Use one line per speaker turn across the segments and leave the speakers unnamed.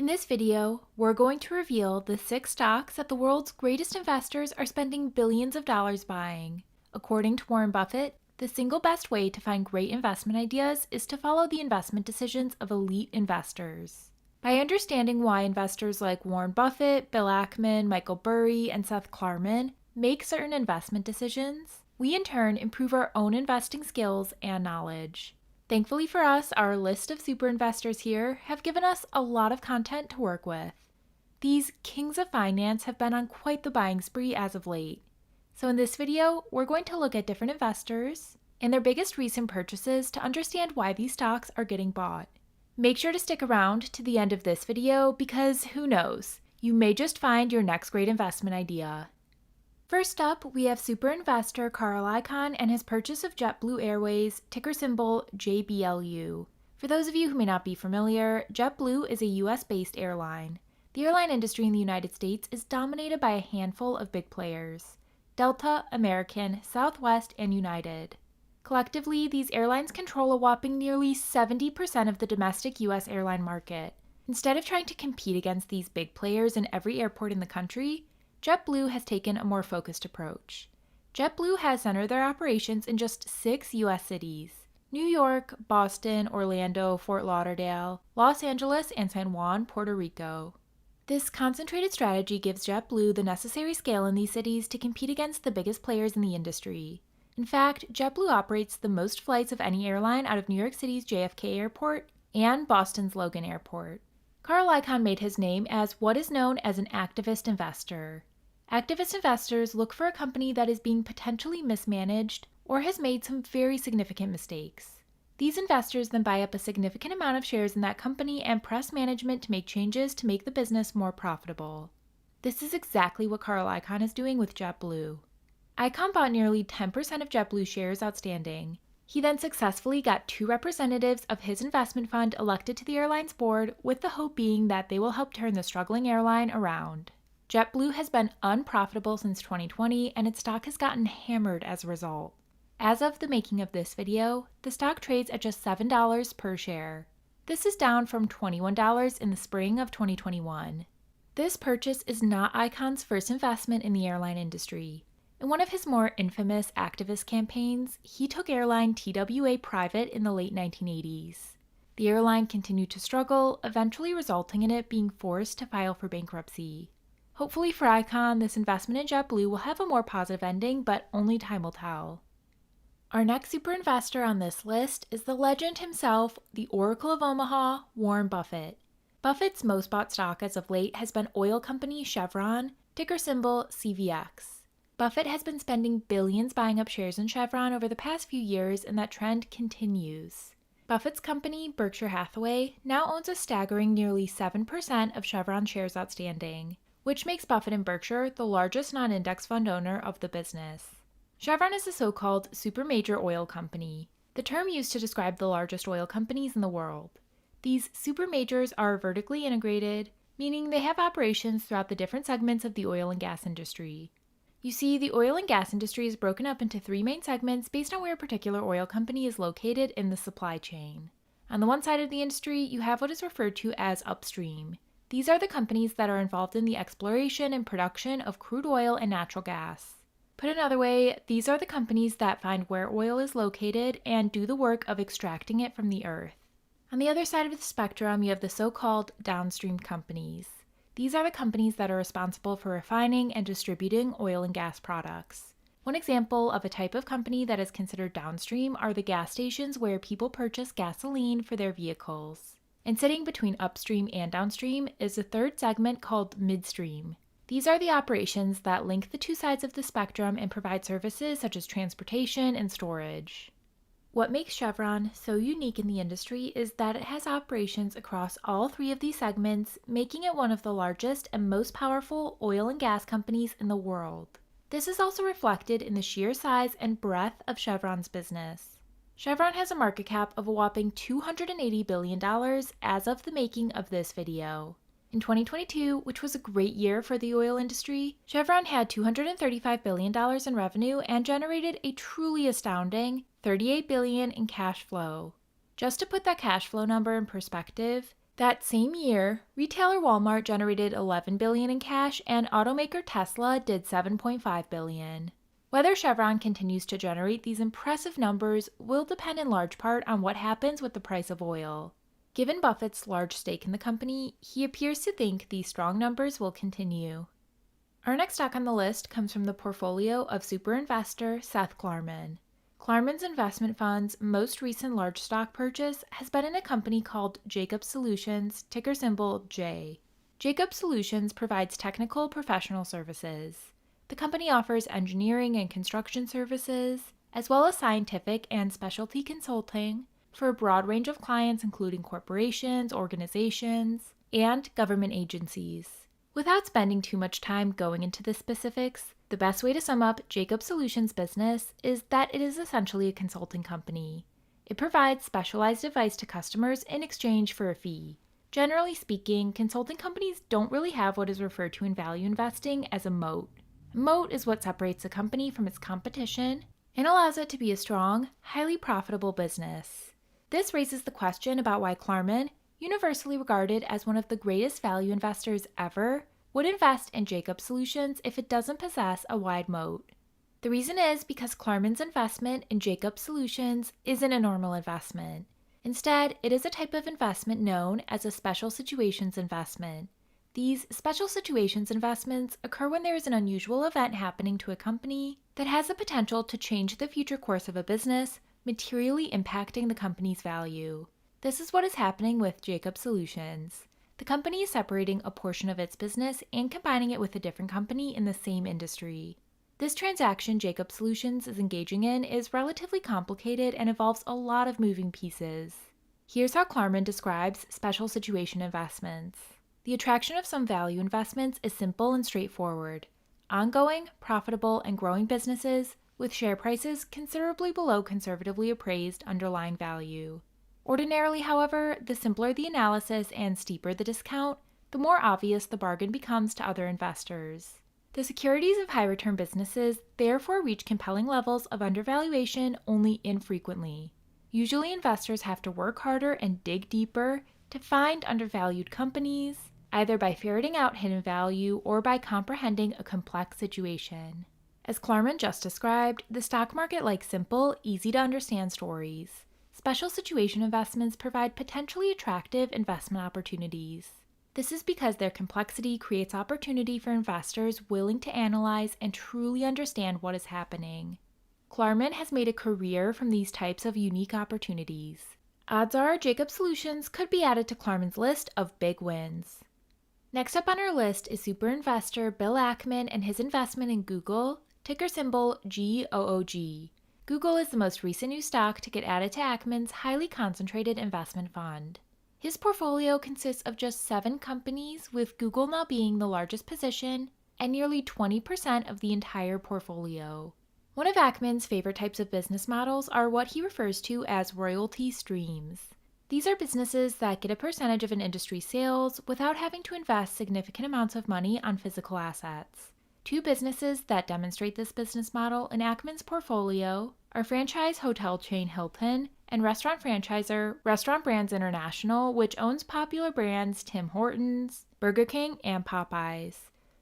In this video, we're going to reveal the 6 stocks that the world's greatest investors are spending billions of dollars buying. According to Warren Buffett, the single best way to find great investment ideas is to follow the investment decisions of elite investors. By understanding why investors like Warren Buffett, Bill Ackman, Michael Burry, and Seth Klarman make certain investment decisions, we in turn improve our own investing skills and knowledge. Thankfully for us, our list of super investors here have given us a lot of content to work with. These kings of finance have been on quite the buying spree as of late. So in this video, we're going to look at different investors and their biggest recent purchases to understand why these stocks are getting bought. Make sure to stick around to the end of this video because who knows, you may just find your next great investment idea. First up, we have super investor Carl Icahn and his purchase of JetBlue Airways, ticker symbol JBLU. For those of you who may not be familiar, JetBlue is a US-based airline. The airline industry in the United States is dominated by a handful of big players: Delta, American, Southwest, and United. Collectively, these airlines control a whopping nearly 70% of the domestic US airline market. Instead of trying to compete against these big players in every airport in the country, JetBlue has taken a more focused approach. JetBlue has centered their operations in just 6 U.S. cities: New York, Boston, Orlando, Fort Lauderdale, Los Angeles, and San Juan, Puerto Rico. This concentrated strategy gives JetBlue the necessary scale in these cities to compete against the biggest players in the industry. In fact, JetBlue operates the most flights of any airline out of New York City's JFK Airport and Boston's Logan Airport. Carl Icahn made his name as what is known as an activist investor. Activist investors look for a company that is being potentially mismanaged or has made some very significant mistakes. These investors then buy up a significant amount of shares in that company and press management to make changes to make the business more profitable. This is exactly what Carl Icahn is doing with JetBlue. Icahn bought nearly 10% of JetBlue shares outstanding. He then successfully got 2 representatives of his investment fund elected to the airline's board, with the hope being that they will help turn the struggling airline around. JetBlue has been unprofitable since 2020, and its stock has gotten hammered as a result. As of the making of this video, the stock trades at just $7 per share. This is down from $21 in the spring of 2021. This purchase is not Icahn's first investment in the airline industry. In one of his more infamous activist campaigns, he took airline TWA private in the late 1980s. The airline continued to struggle, eventually resulting in it being forced to file for bankruptcy. Hopefully for Icahn, this investment in JetBlue will have a more positive ending, but only time will tell. Our next super investor on this list is the legend himself, the Oracle of Omaha, Warren Buffett. Buffett's most bought stock as of late has been oil company Chevron, ticker symbol CVX. Buffett has been spending billions buying up shares in Chevron over the past few years, and that trend continues. Buffett's company, Berkshire Hathaway, now owns a staggering nearly 7% of Chevron shares outstanding, which makes Buffett and Berkshire the largest non-index fund owner of the business. Chevron is a so-called super major oil company, the term used to describe the largest oil companies in the world. These super majors are vertically integrated, meaning they have operations throughout the different segments of the oil and gas industry. You see, the oil and gas industry is broken up into 3 main segments based on where a particular oil company is located in the supply chain. On the one side of the industry, you have what is referred to as upstream. These are the companies that are involved in the exploration and production of crude oil and natural gas. Put another way, these are the companies that find where oil is located and do the work of extracting it from the earth. On the other side of the spectrum, you have the so-called downstream companies. These are the companies that are responsible for refining and distributing oil and gas products. One example of a type of company that is considered downstream are the gas stations where people purchase gasoline for their vehicles. And sitting between upstream and downstream is a third segment called midstream. These are the operations that link the 2 sides of the spectrum and provide services such as transportation and storage. What makes Chevron so unique in the industry is that it has operations across all 3 of these segments, making it one of the largest and most powerful oil and gas companies in the world. This is also reflected in the sheer size and breadth of Chevron's business. Chevron has a market cap of a whopping $280 billion as of the making of this video. In 2022, which was a great year for the oil industry, Chevron had $235 billion in revenue and generated a truly astounding $38 billion in cash flow. Just to put that cash flow number in perspective, That same year, retailer Walmart generated $11 billion in cash and automaker Tesla did $7.5 billion. Whether Chevron continues to generate these impressive numbers will depend in large part on what happens with the price of oil. Given Buffett's large stake in the company, he appears to think these strong numbers will continue. Our next stock on the list comes from the portfolio of super investor Seth Klarman. Klarman's investment fund's most recent large stock purchase has been in a company called Jacobs Solutions, ticker symbol J. Jacobs Solutions provides technical professional services. The company offers engineering and construction services, as well as scientific and specialty consulting for a broad range of clients including corporations, organizations, and government agencies. Without spending too much time going into the specifics, the best way to sum up Jacobs Solutions' business is that it is essentially a consulting company. It provides specialized advice to customers in exchange for a fee. Generally speaking, consulting companies don't really have what is referred to in value investing as a moat. A moat is what separates a company from its competition and allows it to be a strong, highly profitable business. This raises the question about why Klarman, universally regarded as one of the greatest value investors ever, would invest in Jacobs Solutions if it doesn't possess a wide moat. The reason is because Klarman's investment in Jacobs Solutions isn't a normal investment. Instead, it is a type of investment known as a special situations investment. These special situations investments occur when there is an unusual event happening to a company that has the potential to change the future course of a business, materially impacting the company's value. This is what is happening with Jacobs Solutions. The company is separating a portion of its business and combining it with a different company in the same industry. This transaction Jacobs Solutions is engaging in is relatively complicated and involves a lot of moving pieces. Here's how Klarman describes special situation investments. The attraction of some value investments is simple and straightforward. Ongoing, profitable, and growing businesses with share prices considerably below conservatively appraised underlying value. Ordinarily, however, the simpler the analysis and steeper the discount, the more obvious the bargain becomes to other investors. The securities of high-return businesses therefore reach compelling levels of undervaluation only infrequently. Usually, investors have to work harder and dig deeper to find undervalued companies, either by ferreting out hidden value or by comprehending a complex situation. As Klarman just described, the stock market likes simple, easy-to-understand stories. Special situation investments provide potentially attractive investment opportunities. This is because their complexity creates opportunity for investors willing to analyze and truly understand what is happening. Klarman has made a career from these types of unique opportunities. Odds are Jacobs Solutions could be added to Klarman's list of big wins. Next up on our list is super investor Bill Ackman and his investment in Google, ticker symbol GOOG. Google is the most recent new stock to get added to Ackman's highly concentrated investment fund. His portfolio consists of just 7 companies, with Google now being the largest position and nearly 20% of the entire portfolio. One of Ackman's favorite types of business models are what he refers to as royalty streams. These are businesses that get a percentage of an industry's sales without having to invest significant amounts of money on physical assets. 2 businesses that demonstrate this business model in Ackman's portfolio are franchise hotel chain Hilton and restaurant franchisor Restaurant Brands International, which owns popular brands Tim Hortons, Burger King, and Popeyes.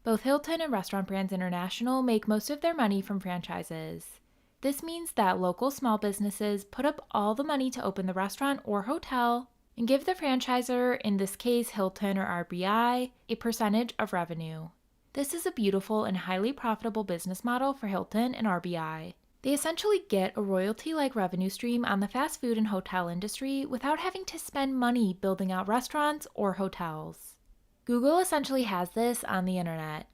Both Hilton and Restaurant Brands International make most of their money from franchises. This means that local small businesses put up all the money to open the restaurant or hotel and give the franchisor, in this case Hilton or RBI, a percentage of revenue. This is a beautiful and highly profitable business model for Hilton and RBI. They essentially get a royalty-like revenue stream on the fast food and hotel industry without having to spend money building out restaurants or hotels. Google essentially has this on the internet.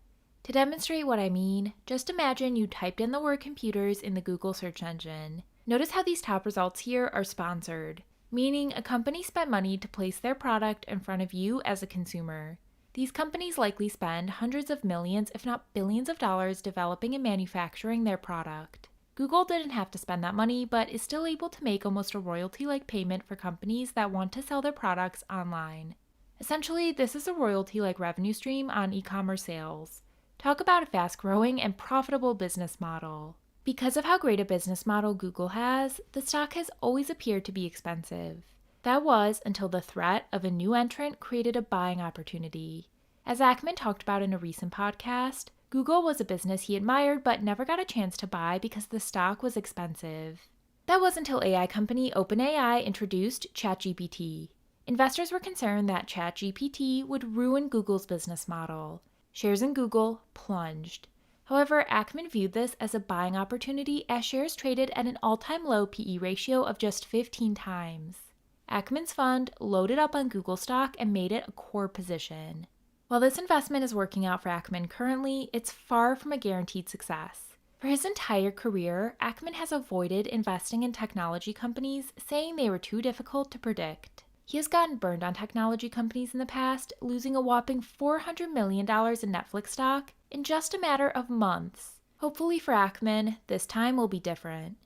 To demonstrate what I mean, just imagine you typed in the word computers in the Google search engine. Notice how these top results here are sponsored, meaning a company spent money to place their product in front of you as a consumer. These companies likely spend hundreds of millions, if not billions of dollars developing and manufacturing their product. Google didn't have to spend that money, but is still able to make almost a royalty-like payment for companies that want to sell their products online. Essentially, this is a royalty-like revenue stream on e-commerce sales. Talk about a fast-growing and profitable business model. Because of how great a business model Google has, the stock has always appeared to be expensive. That was until the threat of a new entrant created a buying opportunity. As Ackman talked about in a recent podcast, Google was a business he admired but never got a chance to buy because the stock was expensive. That was until AI company OpenAI introduced ChatGPT. Investors were concerned that ChatGPT would ruin Google's business model. Shares in Google plunged. However, Ackman viewed this as a buying opportunity as shares traded at an all-time low PE ratio of just 15 times. Ackman's fund loaded up on Google stock and made it a core position. While this investment is working out for Ackman currently, it's far from a guaranteed success. For his entire career, Ackman has avoided investing in technology companies, saying they were too difficult to predict. He has gotten burned on technology companies in the past, losing a whopping $400 million in Netflix stock in just a matter of months. Hopefully for Ackman, this time will be different.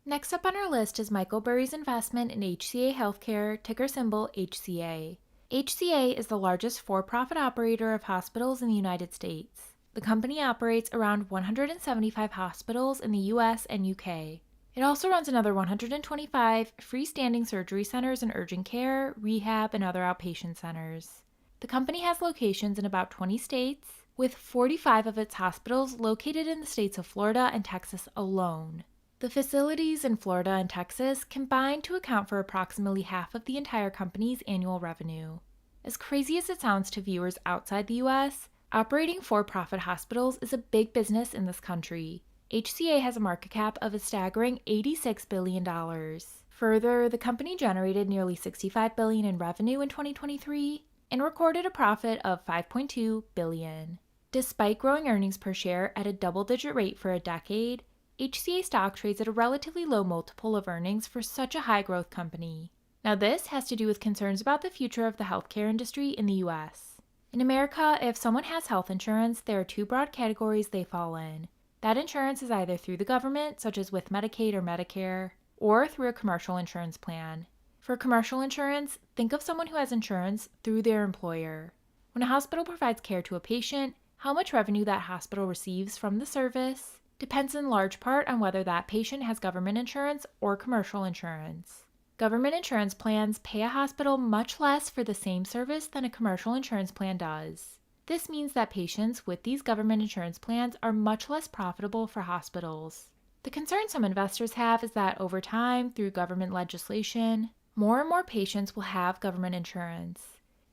Next up on our list is Michael Burry's investment in HCA Healthcare, ticker symbol HCA. HCA is the largest for-profit operator of hospitals in the United States. The company operates around 175 hospitals in the US and UK. It also runs another 125 freestanding surgery centers and urgent care, rehab, and other outpatient centers. The company has locations in about 20 states, with 45 of its hospitals located in the states of Florida and Texas alone. The facilities in Florida and Texas combine to account for approximately half of the entire company's annual revenue. As crazy as it sounds to viewers outside the US, operating for-profit hospitals is a big business in this country. HCA has a market cap of a staggering $86 billion. Further, the company generated nearly $65 billion in revenue in 2023 and recorded a profit of $5.2 billion. Despite growing earnings per share at a double-digit rate for a decade, HCA stock trades at a relatively low multiple of earnings for such a high-growth company. Now this has to do with concerns about the future of the healthcare industry in the US. In America, if someone has health insurance, there are two broad categories they fall in. That insurance is either through the government, such as with Medicaid or Medicare, or through a commercial insurance plan. For commercial insurance, think of someone who has insurance through their employer. When a hospital provides care to a patient, how much revenue that hospital receives from the service depends in large part on whether that patient has government insurance or commercial insurance. Government insurance plans pay a hospital much less for the same service than a commercial insurance plan does. This means that patients with these government insurance plans are much less profitable for hospitals. The concern some investors have is that over time, through government legislation, more and more patients will have government insurance.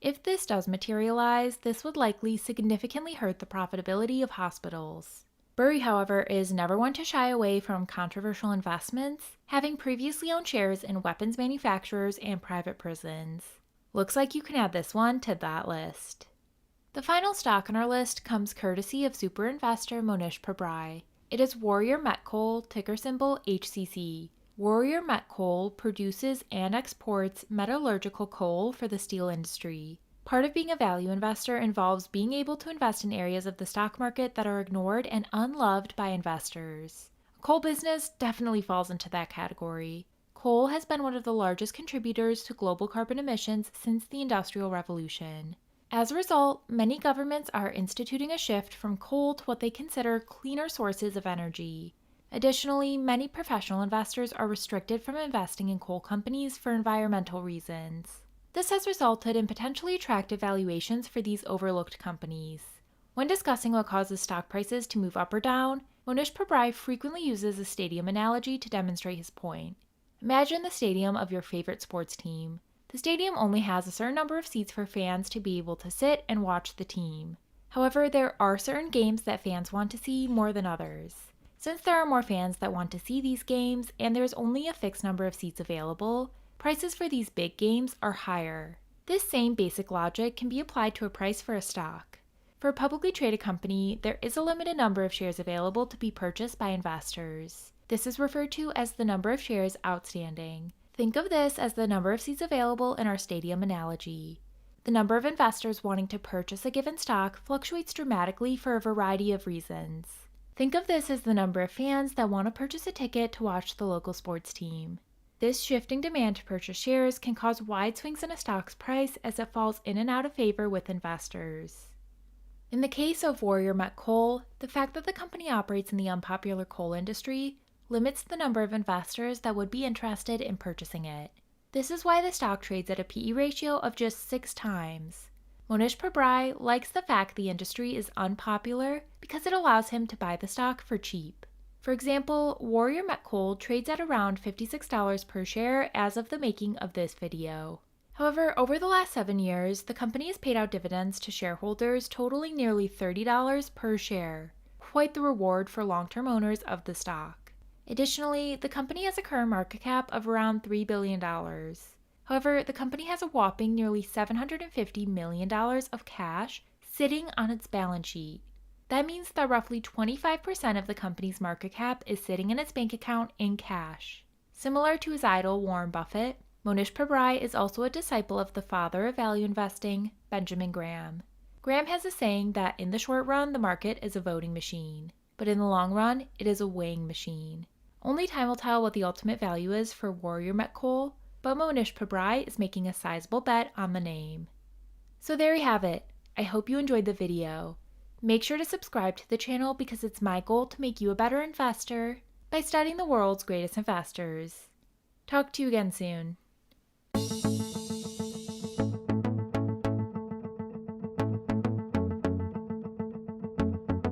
If this does materialize, this would likely significantly hurt the profitability of hospitals. Burry, however, is never one to shy away from controversial investments, having previously owned shares in weapons manufacturers and private prisons. Looks like you can add this one to that list. The final stock on our list comes courtesy of super investor Mohnish Pabrai. It is Warrior Met Coal, ticker symbol HCC. Warrior Met Coal produces and exports metallurgical coal for the steel industry. Part of being a value investor involves being able to invest in areas of the stock market that are ignored and unloved by investors. A coal business definitely falls into that category. Coal has been one of the largest contributors to global carbon emissions since the Industrial Revolution. As a result, many governments are instituting a shift from coal to what they consider cleaner sources of energy. Additionally, many professional investors are restricted from investing in coal companies for environmental reasons. This has resulted in potentially attractive valuations for these overlooked companies. When discussing what causes stock prices to move up or down, Mohnish Pabrai frequently uses a stadium analogy to demonstrate his point. Imagine the stadium of your favorite sports team. The stadium only has a certain number of seats for fans to be able to sit and watch the team. However, there are certain games that fans want to see more than others. Since there are more fans that want to see these games and there's only a fixed number of seats available, prices for these big games are higher. This same basic logic can be applied to a price for a stock. For a publicly traded company, there is a limited number of shares available to be purchased by investors. This is referred to as the number of shares outstanding. Think of this as the number of seats available in our stadium analogy. The number of investors wanting to purchase a given stock fluctuates dramatically for a variety of reasons. Think of this as the number of fans that want to purchase a ticket to watch the local sports team. This shifting demand to purchase shares can cause wide swings in a stock's price as it falls in and out of favor with investors. In the case of Warrior Met Coal, the fact that the company operates in the unpopular coal industry limits the number of investors that would be interested in purchasing it. This is why the stock trades at a PE ratio of just 6 times. Mohnish Pabrai likes the fact the industry is unpopular because it allows him to buy the stock for cheap. For example, Warrior Met Coal trades at around $56 per share as of the making of this video. However, over the last 7 years, the company has paid out dividends to shareholders totaling nearly $30 per share, quite the reward for long-term owners of the stock. Additionally, the company has a current market cap of around $3 billion. However, the company has a whopping nearly $750 million of cash sitting on its balance sheet. That means that roughly 25% of the company's market cap is sitting in its bank account in cash. Similar to his idol Warren Buffett, Mohnish Pabrai is also a disciple of the father of value investing, Benjamin Graham. Graham has a saying that in the short run, the market is a voting machine, but in the long run, it is a weighing machine. Only time will tell what the ultimate value is for Warrior Met Coal, but Mohnish Pabrai is making a sizable bet on the name. So there you have it. I hope you enjoyed the video. Make sure to subscribe to the channel because it's my goal to make you a better investor by studying the world's greatest investors. Talk to you again soon.